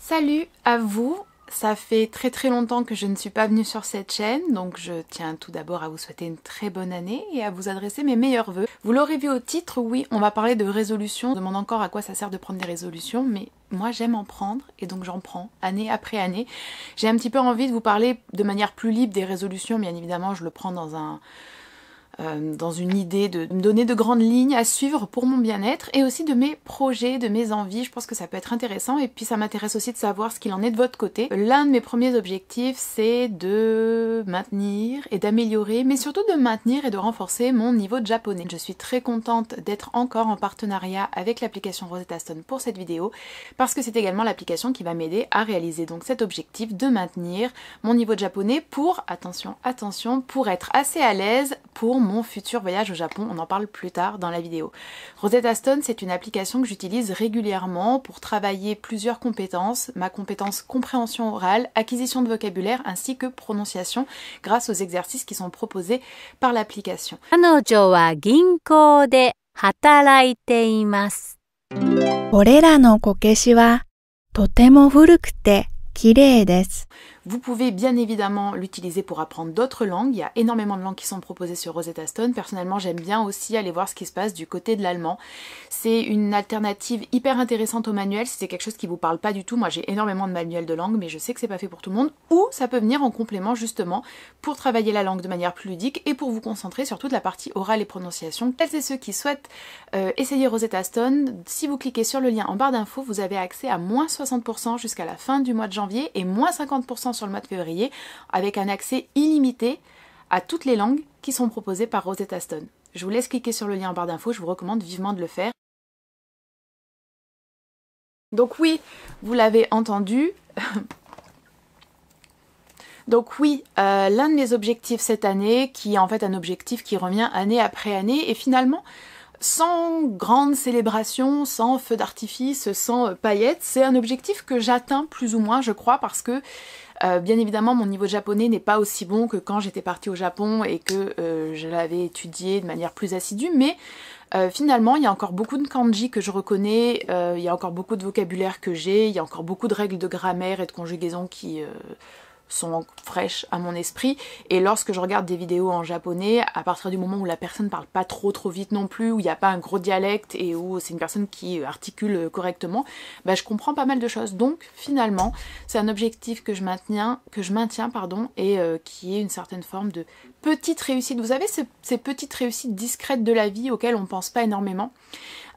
Salut à vous! Ça fait très longtemps que je ne suis pas venue sur cette chaîne, donc je tiens tout d'abord à vous souhaiter une très bonne année et à vous adresser mes meilleurs vœux. Vous l'aurez vu au titre, oui, on va parler de résolutions. On me demande encore à quoi ça sert de prendre des résolutions, mais moi j'aime en prendre et donc j'en prends année après année. J'ai un petit peu envie de vous parler de manière plus libre des résolutions, bien évidemment je le prends dans une idée de me donner de grandes lignes à suivre pour mon bien-être et aussi de mes projets, de mes envies. Je pense que ça peut être intéressant et puis ça m'intéresse aussi de savoir ce qu'il en est de votre côté. L'un de mes premiers objectifs, c'est de maintenir et d'améliorer, mais surtout de maintenir et de renforcer mon niveau de japonais. Je suis très contente d'être encore en partenariat avec l'application Rosetta Stone pour cette vidéo parce que c'est également l'application qui va m'aider à réaliser donc cet objectif de maintenir mon niveau de japonais pour, attention, pour être assez à l'aise pour mon futur voyage au Japon. On en parle plus tard dans la vidéo. Rosetta Stone, c'est une application que j'utilise régulièrement pour travailler plusieurs compétences, ma compétence compréhension orale, acquisition de vocabulaire ainsi que prononciation grâce aux exercices qui sont proposés par l'application. 彼女は銀行で働いています。これらのこけしはとても古くて綺麗です。 Vous pouvez bien évidemment l'utiliser pour apprendre d'autres langues. Il y a énormément de langues qui sont proposées sur Rosetta Stone. Personnellement, j'aime bien aussi aller voir ce qui se passe du côté de l'allemand. C'est une alternative hyper intéressante au manuel. Si c'est quelque chose qui vous parle pas du tout, moi j'ai énormément de manuels de langue, mais je sais que c'est pas fait pour tout le monde. Ou ça peut venir en complément justement pour travailler la langue de manière plus ludique et pour vous concentrer sur toute la partie orale et prononciation. Celles et ceux qui souhaitent essayer Rosetta Stone, si vous cliquez sur le lien en barre d'infos, vous avez accès à moins 60% jusqu'à la fin du mois de janvier et moins 50% sur le mois de février, avec un accès illimité à toutes les langues qui sont proposées par Rosetta Stone. Je vous laisse cliquer sur le lien en barre d'infos, je vous recommande vivement de le faire. Donc oui, vous l'avez entendu. Donc oui, l'un de mes objectifs cette année, qui est en fait un objectif qui revient année après année, et finalement, sans grande célébration, sans feu d'artifice, sans paillettes, c'est un objectif que j'atteins plus ou moins, je crois, parce que bien évidemment, mon niveau de japonais n'est pas aussi bon que quand j'étais partie au Japon et que je l'avais étudié de manière plus assidue, mais finalement, il y a encore beaucoup de kanji que je reconnais, il y a encore beaucoup de vocabulaire que j'ai, il y a encore beaucoup de règles de grammaire et de conjugaison qui sont fraîches à mon esprit, et lorsque je regarde des vidéos en japonais, à partir du moment où la personne parle pas trop vite non plus, où il n'y a pas un gros dialecte et où c'est une personne qui articule correctement, bah, je comprends pas mal de choses. Donc finalement c'est un objectif que je maintiens et qui est une certaine forme de petite réussite. Vous savez, ces petites réussites discrètes de la vie auxquelles on pense pas énormément.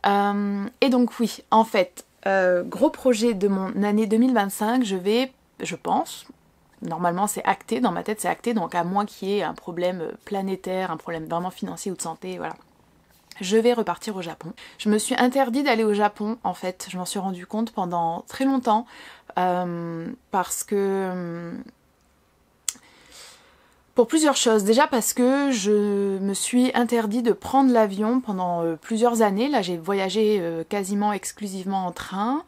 Et donc oui, en fait, gros projet de mon année 2025, je pense, normalement c'est acté, dans ma tête c'est acté, donc à moins qu'il y ait un problème planétaire, un problème vraiment financier ou de santé, voilà. Je vais repartir au Japon. Je me suis interdit d'aller au Japon, en fait, je m'en suis rendu compte pendant très longtemps, parce que... pour plusieurs choses. Déjà parce que je me suis interdit de prendre l'avion pendant plusieurs années. Là j'ai voyagé quasiment exclusivement en train.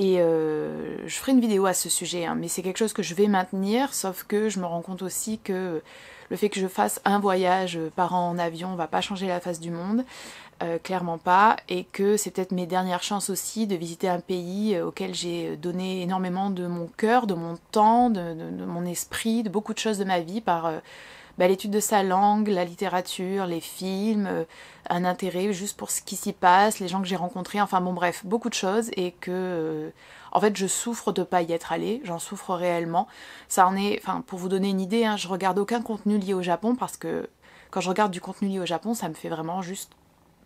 Et je ferai une vidéo à ce sujet, hein, mais c'est quelque chose que je vais maintenir, sauf que je me rends compte aussi que le fait que je fasse un voyage par an en avion va pas changer la face du monde, clairement pas, et que c'est peut-être mes dernières chances aussi de visiter un pays auquel j'ai donné énormément de mon cœur, de mon temps, de mon esprit, de beaucoup de choses de ma vie par... l'étude de sa langue, la littérature, les films, un intérêt juste pour ce qui s'y passe, les gens que j'ai rencontrés, enfin bon bref, beaucoup de choses, et que en fait je souffre de pas y être allée, j'en souffre réellement. Ça en est, enfin pour vous donner une idée, hein, je regarde aucun contenu lié au Japon parce que quand je regarde du contenu lié au Japon, ça me fait vraiment juste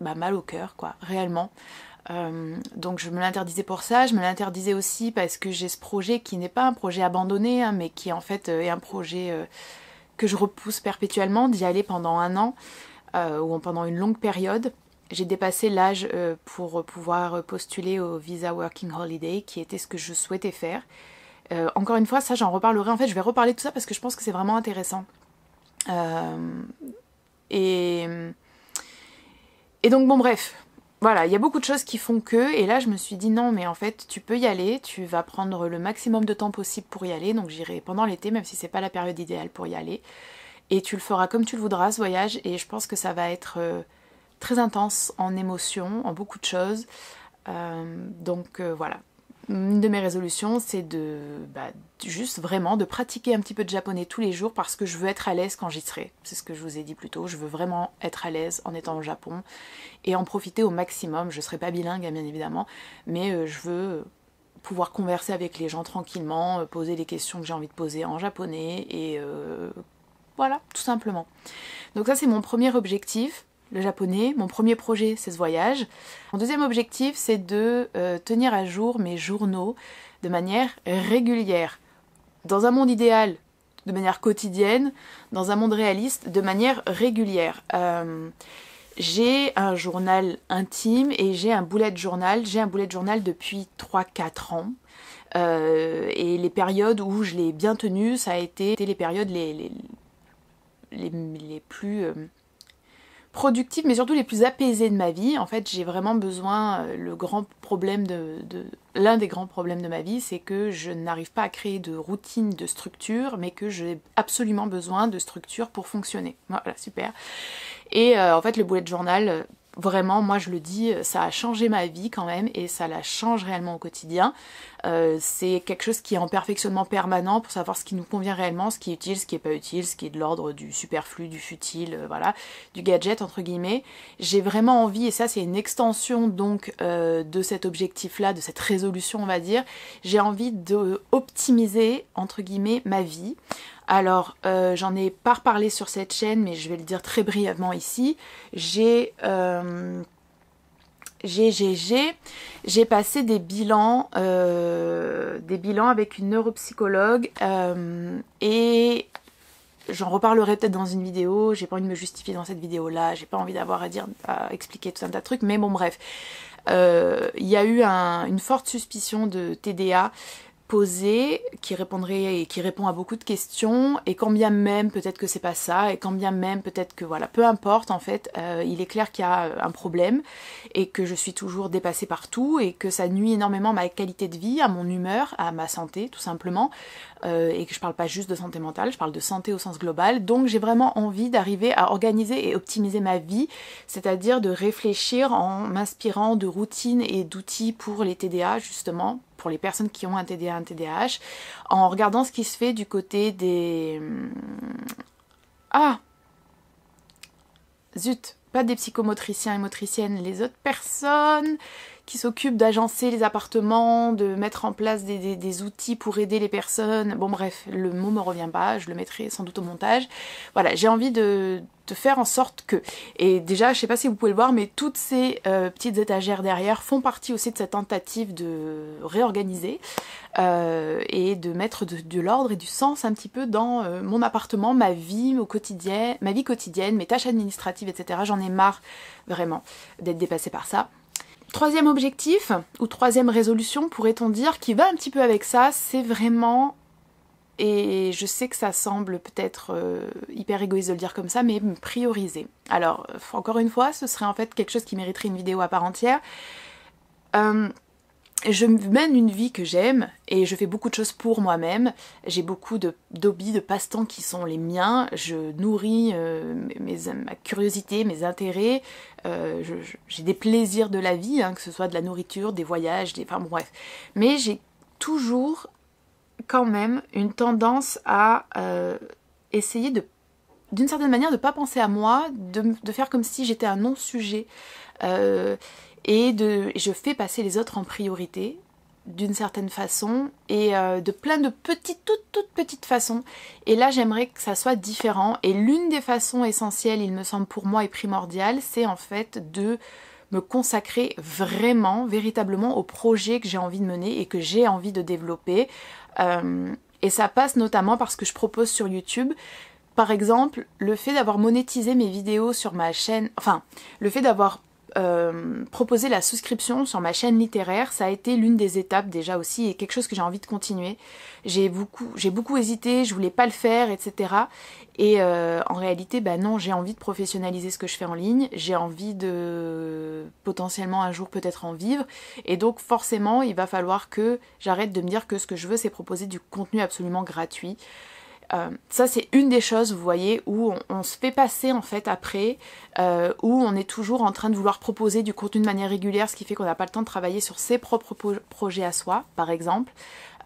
mal au cœur, quoi, réellement. Donc je me l'interdisais pour ça, je me l'interdisais aussi parce que j'ai ce projet qui n'est pas un projet abandonné, hein, mais qui en fait est un projet... que je repousse perpétuellement, d'y aller pendant un an ou pendant une longue période. J'ai dépassé l'âge pour pouvoir postuler au Visa Working Holiday, qui était ce que je souhaitais faire. Encore une fois, ça j'en reparlerai, en fait je vais reparler de tout ça parce que je pense que c'est vraiment intéressant. Et donc bon bref, voilà, il y a beaucoup de choses qui font que, et là je me suis dit non mais en fait tu peux y aller, tu vas prendre le maximum de temps possible pour y aller, donc j'irai pendant l'été même si c'est pas la période idéale pour y aller, et tu le feras comme tu le voudras ce voyage, et je pense que ça va être très intense en émotions, en beaucoup de choses, donc voilà. une de mes résolutions, c'est juste vraiment de pratiquer un petit peu de japonais tous les jours parce que je veux être à l'aise quand j'y serai. C'est ce que je vous ai dit plus tôt. Je veux vraiment être à l'aise en étant au Japon et en profiter au maximum. Je ne serai pas bilingue, bien évidemment, mais je veux pouvoir converser avec les gens tranquillement, poser les questions que j'ai envie de poser en japonais et voilà, tout simplement. Donc ça, c'est mon premier objectif. Le japonais. Mon premier projet, c'est ce voyage. Mon deuxième objectif, c'est de tenir à jour mes journaux de manière régulière. Dans un monde idéal, de manière quotidienne. Dans un monde réaliste, de manière régulière. J'ai un journal intime et j'ai un bullet journal. J'ai un bullet journal depuis 3-4 ans. Et les périodes où je l'ai bien tenu, ça a été les périodes les plus... productives, mais surtout les plus apaisées de ma vie. En fait, j'ai vraiment besoin, l'un des grands problèmes de ma vie, c'est que je n'arrive pas à créer de routine, de structure, mais que j'ai absolument besoin de structure pour fonctionner. Voilà, super. Et en fait, le bullet journal, vraiment, moi je le dis, ça a changé ma vie quand même, et ça la change réellement au quotidien. C'est quelque chose qui est en perfectionnement permanent pour savoir ce qui nous convient réellement, ce qui est utile, ce qui n'est pas utile, ce qui est de l'ordre du superflu, du futile, voilà, du gadget entre guillemets. J'ai vraiment envie, et ça c'est une extension donc de cet objectif-là, de cette résolution on va dire, j'ai envie de optimiser entre guillemets ma vie. Alors, j'en ai pas reparlé sur cette chaîne, mais je vais le dire très brièvement ici. J'ai passé des bilans avec une neuropsychologue et j'en reparlerai peut-être dans une vidéo. J'ai pas envie de me justifier dans cette vidéo-là. J'ai pas envie d'avoir à expliquer tout un tas de trucs, mais bon bref. Il y a eu une forte suspicion de TDA posée qui répond à beaucoup de questions, et quand bien même peut-être que c'est pas ça, et quand bien même peut-être que voilà, peu importe en fait, il est clair qu'il y a un problème et que je suis toujours dépassée par tout et que ça nuit énormément à ma qualité de vie, à mon humeur, à ma santé tout simplement, et que je parle pas juste de santé mentale, je parle de santé au sens global. Donc j'ai vraiment envie d'arriver à organiser et optimiser ma vie, c'est-à-dire de réfléchir en m'inspirant de routines et d'outils pour les TDA justement, pour les personnes qui ont un TDA, un TDAH, en regardant ce qui se fait du côté des... Ah zut, pas des psychomotriciens et motriciennes, les autres personnes qui s'occupent d'agencer les appartements, de mettre en place des outils pour aider les personnes. Bon bref, le mot me revient pas, je le mettrai sans doute au montage. Voilà, j'ai envie de faire en sorte que... Et déjà, je sais pas si vous pouvez le voir, mais toutes ces petites étagères derrière font partie aussi de cette tentative de réorganiser et de mettre de l'ordre et du sens un petit peu dans mon appartement, ma vie au quotidien, ma vie quotidienne, mes tâches administratives, etc. J'en ai marre vraiment d'être dépassée par ça. Troisième objectif, ou troisième résolution pourrait-on dire, qui va un petit peu avec ça, c'est vraiment, et je sais que ça semble peut-être hyper égoïste de le dire comme ça, mais me prioriser. Alors, encore une fois, ce serait en fait quelque chose qui mériterait une vidéo à part entière. Je mène une vie que j'aime et je fais beaucoup de choses pour moi-même. J'ai beaucoup d'hobbies, de passe-temps qui sont les miens. Je nourris ma curiosité, mes intérêts. J'ai des plaisirs de la vie, hein, que ce soit de la nourriture, des voyages, enfin bon, bref. Mais j'ai toujours quand même une tendance à essayer d'une certaine manière de ne pas penser à moi, de faire comme si j'étais un non-sujet. Et je fais passer les autres en priorité d'une certaine façon et de plein de toutes petites façons. Et là j'aimerais que ça soit différent, et l'une des façons essentielles, il me semble pour moi, et primordiale, c'est en fait de me consacrer vraiment, véritablement au projet que j'ai envie de mener et que j'ai envie de développer. Et ça passe notamment par ce que je propose sur YouTube. Par exemple, le fait d'avoir monétisé mes vidéos sur ma chaîne, enfin, le fait d'avoir proposer la souscription sur ma chaîne littéraire, ça a été l'une des étapes déjà aussi, et quelque chose que j'ai envie de continuer. J'ai beaucoup hésité, je voulais pas le faire, etc. Et en réalité, bah non, j'ai envie de professionnaliser ce que je fais en ligne, j'ai envie de potentiellement un jour peut-être en vivre, et donc forcément il va falloir que j'arrête de me dire que ce que je veux c'est proposer du contenu absolument gratuit. Ça c'est une des choses, vous voyez, où on se fait passer en fait après, où on est toujours en train de vouloir proposer du contenu de manière régulière, ce qui fait qu'on n'a pas le temps de travailler sur ses propres projets à soi, par exemple,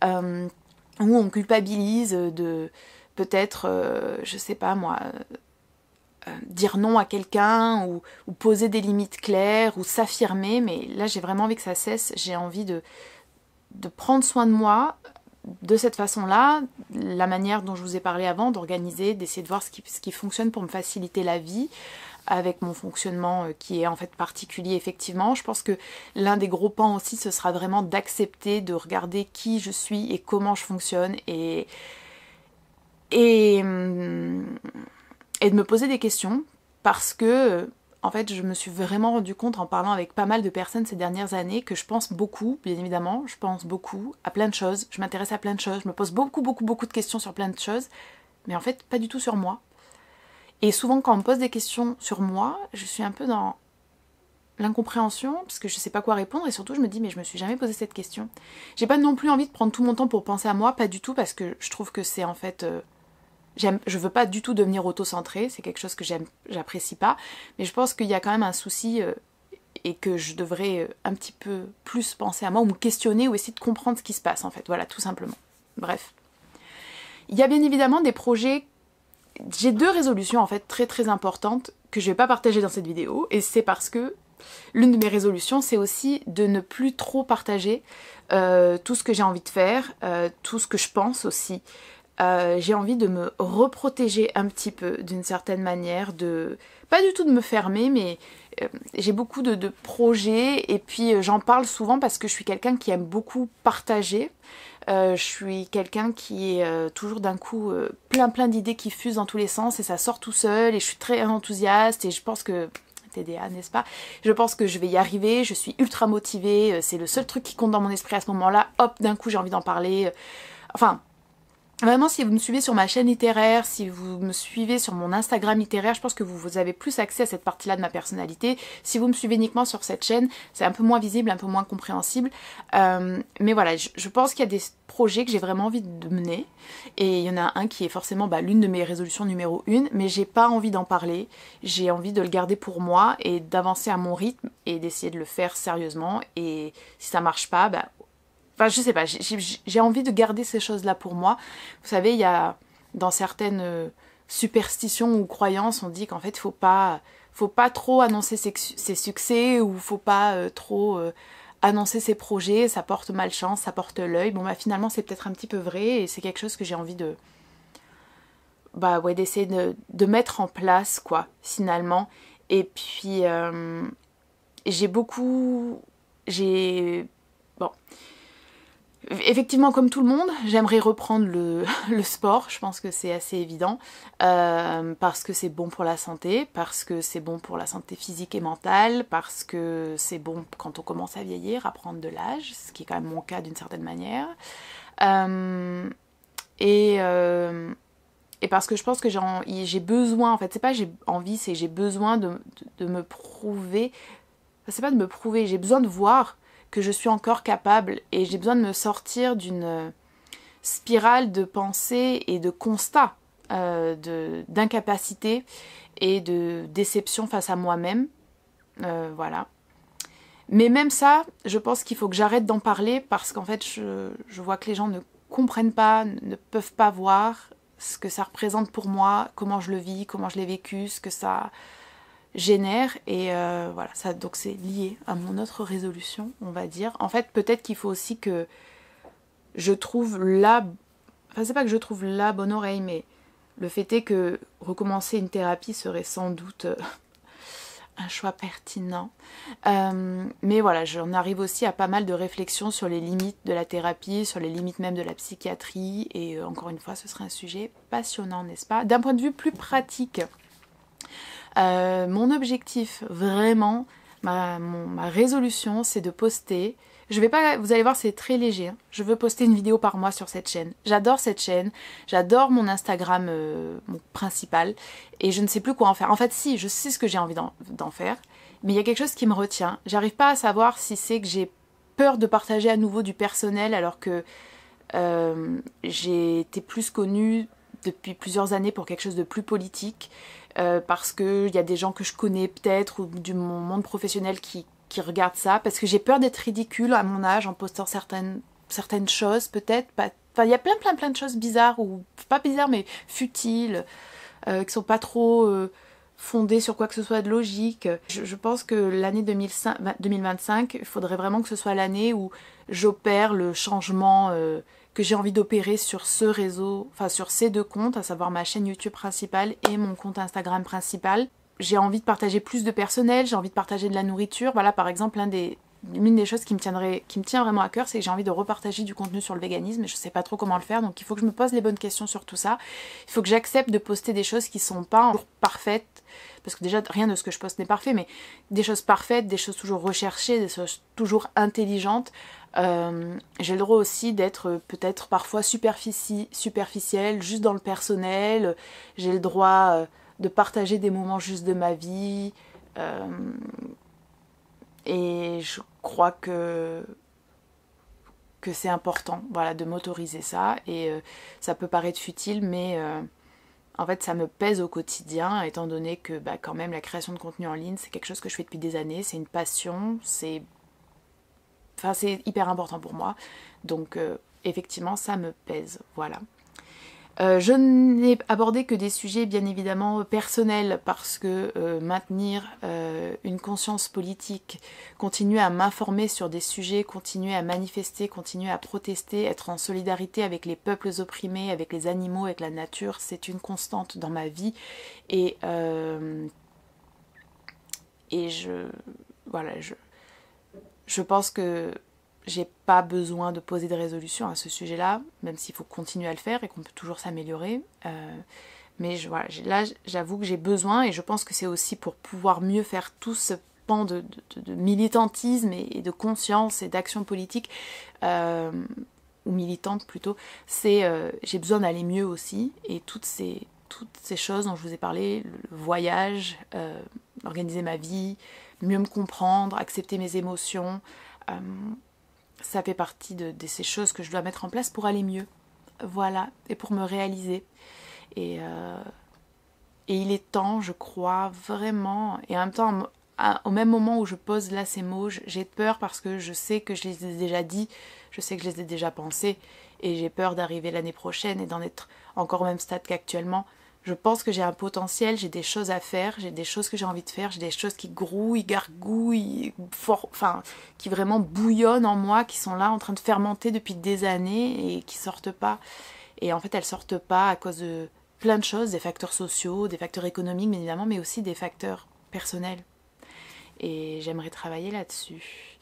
où on culpabilise de peut-être, je sais pas moi, dire non à quelqu'un ou poser des limites claires ou s'affirmer, mais là j'ai vraiment envie que ça cesse, j'ai envie de prendre soin de moi de cette façon-là, la manière dont je vous ai parlé avant, d'organiser, d'essayer de voir ce qui fonctionne pour me faciliter la vie avec mon fonctionnement qui est en fait particulier effectivement. Je pense que l'un des gros pans aussi, ce sera vraiment d'accepter, de regarder qui je suis et comment je fonctionne et de me poser des questions parce que en fait, je me suis vraiment rendu compte en parlant avec pas mal de personnes ces dernières années que je pense beaucoup, bien évidemment, je pense beaucoup à plein de choses, je m'intéresse à plein de choses, je me pose beaucoup de questions sur plein de choses, mais en fait, pas du tout sur moi. Et souvent, quand on me pose des questions sur moi, je suis un peu dans l'incompréhension, parce que je sais pas quoi répondre, et surtout, je me dis, mais je me suis jamais posé cette question. J'ai pas non plus envie de prendre tout mon temps pour penser à moi, pas du tout, parce que je trouve que c'est en fait... je veux pas du tout devenir auto-centrée, c'est quelque chose que j'apprécie pas, mais je pense qu'il y a quand même un souci et que je devrais un petit peu plus penser à moi ou me questionner ou essayer de comprendre ce qui se passe en fait, voilà, tout simplement. Bref. Il y a bien évidemment des projets, j'ai 2 résolutions en fait très importantes que je vais pas partager dans cette vidéo et c'est parce que l'une de mes résolutions c'est aussi de ne plus trop partager tout ce que j'ai envie de faire, tout ce que je pense aussi. J'ai envie de me reprotéger un petit peu d'une certaine manière, pas du tout de me fermer, mais j'ai beaucoup de projets et puis j'en parle souvent parce que je suis quelqu'un qui aime beaucoup partager. Je suis quelqu'un qui est toujours d'un coup plein d'idées qui fusent dans tous les sens et ça sort tout seul et je suis très enthousiaste et je pense que... TDA, n'est-ce pas? Je pense que je vais y arriver, je suis ultra motivée, c'est le seul truc qui compte dans mon esprit à ce moment-là, hop, d'un coup j'ai envie d'en parler. Enfin... Vraiment, si vous me suivez sur ma chaîne littéraire, si vous me suivez sur mon Instagram littéraire, je pense que vous avez plus accès à cette partie-là de ma personnalité. Si vous me suivez uniquement sur cette chaîne, c'est un peu moins visible, un peu moins compréhensible. Mais voilà, je pense qu'il y a des projets que j'ai vraiment envie de mener. Et il y en a un qui est forcément l'une de mes résolutions numéro 1, mais j'ai pas envie d'en parler. J'ai envie de le garder pour moi et d'avancer à mon rythme et d'essayer de le faire sérieusement. Et si ça marche pas, enfin, je sais pas, j'ai envie de garder ces choses-là pour moi. Vous savez, il y a dans certaines superstitions ou croyances, on dit qu'en fait, faut pas trop annoncer ses succès ou faut pas trop annoncer ses projets, ça porte malchance, ça porte l'œil. Bon, finalement, c'est peut-être un petit peu vrai et c'est quelque chose que j'ai envie d'essayer de mettre en place, quoi, finalement. Et puis, bon... Effectivement, comme tout le monde, j'aimerais reprendre le sport, je pense que c'est assez évident, parce que c'est bon pour la santé, parce que c'est bon pour la santé physique et mentale, parce que c'est bon quand on commence à vieillir, à prendre de l'âge, ce qui est quand même mon cas d'une certaine manière, et parce que je pense que j'ai besoin, en fait, c'est pas j'ai envie, c'est j'ai besoin de me prouver, c'est pas de me prouver, j'ai besoin de voir que je suis encore capable et j'ai besoin de me sortir d'une spirale de pensée et de constat d'incapacité et de déception face à moi-même. Voilà. Mais même ça, je pense qu'il faut que j'arrête d'en parler parce qu'en fait, je vois que les gens ne comprennent pas, ne peuvent pas voir ce que ça représente pour moi, comment je le vis, comment je l'ai vécu, ce que ça... génère et voilà, ça, donc c'est lié à mon autre résolution, on va dire. En fait, peut-être qu'il faut aussi que je trouve c'est pas que je trouve la bonne oreille, mais le fait est que recommencer une thérapie serait sans doute un choix pertinent. Mais voilà, j'en arrive aussi à pas mal de réflexions sur les limites de la thérapie, sur les limites même de la psychiatrie, et encore une fois, ce serait un sujet passionnant, n'est-ce pas? D'un point de vue plus pratique, mon objectif, vraiment, ma résolution, c'est de poster. Je vais pas, vous allez voir, c'est très léger. Hein. Je veux poster une vidéo par mois sur cette chaîne. J'adore cette chaîne, j'adore mon Instagram mon principal, et je ne sais plus quoi en faire. En fait, si, je sais ce que j'ai envie d'en faire, mais il y a quelque chose qui me retient. J'arrive pas à savoir si c'est que j'ai peur de partager à nouveau du personnel alors que j'ai été plus connue depuis plusieurs années pour quelque chose de plus politique, parce qu'il y a des gens que je connais peut-être, ou du monde professionnel qui regardent ça, parce que j'ai peur d'être ridicule à mon âge en postant certaines choses, peut-être. Enfin, il y a plein de choses bizarres, ou pas bizarres, mais futiles, qui sont pas trop fondées sur quoi que ce soit de logique. Je pense que l'année 2025, il faudrait vraiment que ce soit l'année où j'opère le changement que j'ai envie d'opérer sur ce réseau, enfin sur ces 2 comptes, à savoir ma chaîne YouTube principale et mon compte Instagram principal. J'ai envie de partager plus de personnel, j'ai envie de partager de la nourriture. Voilà, par exemple, l'une des choses qui me tient vraiment à cœur, c'est que j'ai envie de repartager du contenu sur le véganisme, et je sais pas trop comment le faire, donc il faut que je me pose les bonnes questions sur tout ça. Il faut que j'accepte de poster des choses qui sont pas toujours parfaites, parce que déjà rien de ce que je poste n'est parfait, mais des choses parfaites, des choses toujours recherchées, des choses toujours intelligentes. J'ai le droit aussi d'être peut-être parfois superficielle, juste dans le personnel. J'ai le droit de partager des moments juste de ma vie. Et je crois que c'est important, voilà, de m'autoriser ça. Et ça peut paraître futile, mais en fait ça me pèse au quotidien, étant donné que quand même la création de contenu en ligne, c'est quelque chose que je fais depuis des années, c'est une passion, c'est hyper important pour moi. Donc effectivement ça me pèse, voilà. Je n'ai abordé que des sujets bien évidemment personnels, parce que maintenir une conscience politique, continuer à m'informer sur des sujets, continuer à manifester, continuer à protester, être en solidarité avec les peuples opprimés, avec les animaux, avec la nature, c'est une constante dans ma vie. Et je pense que j'ai pas besoin de poser des résolutions à ce sujet-là, même s'il faut continuer à le faire et qu'on peut toujours s'améliorer. Mais là, j'avoue que j'ai besoin, et je pense que c'est aussi pour pouvoir mieux faire tout ce pan de militantisme et de conscience et d'action politique, ou militante plutôt, j'ai besoin d'aller mieux aussi, et toutes ces choses dont je vous ai parlé, le voyage, organiser ma vie, mieux me comprendre, accepter mes émotions, ça fait partie de ces choses que je dois mettre en place pour aller mieux, voilà, et pour me réaliser. Et il est temps, je crois, vraiment, et en même temps, au même moment où je pose là ces mots, j'ai peur, parce que je sais que je les ai déjà dit, je sais que je les ai déjà pensés, et j'ai peur d'arriver l'année prochaine et d'en être encore au même stade qu'actuellement. Je pense que j'ai un potentiel, j'ai des choses à faire, j'ai des choses que j'ai envie de faire, j'ai des choses qui grouillent, gargouillent, qui vraiment bouillonnent en moi, qui sont là en train de fermenter depuis des années et qui sortent pas. Et en fait, elles sortent pas à cause de plein de choses, des facteurs sociaux, des facteurs économiques, bien évidemment, mais aussi des facteurs personnels. Et j'aimerais travailler là-dessus.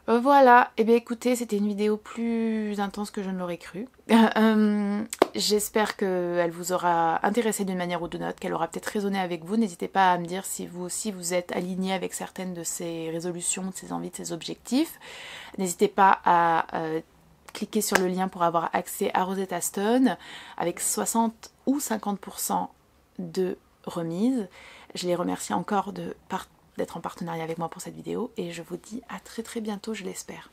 Voilà, et bien écoutez, c'était une vidéo plus intense que je ne l'aurais cru. J'espère qu'elle vous aura intéressé d'une manière ou d'une autre, qu'elle aura peut-être résonné avec vous. N'hésitez pas à me dire si vous aussi vous êtes aligné avec certaines de ces résolutions, de ces envies, de ces objectifs. N'hésitez pas à cliquer sur le lien pour avoir accès à Rosetta Stone avec 60 ou 50% de remise. Je les remercie encore d'être en partenariat avec moi pour cette vidéo, et je vous dis à très bientôt, je l'espère.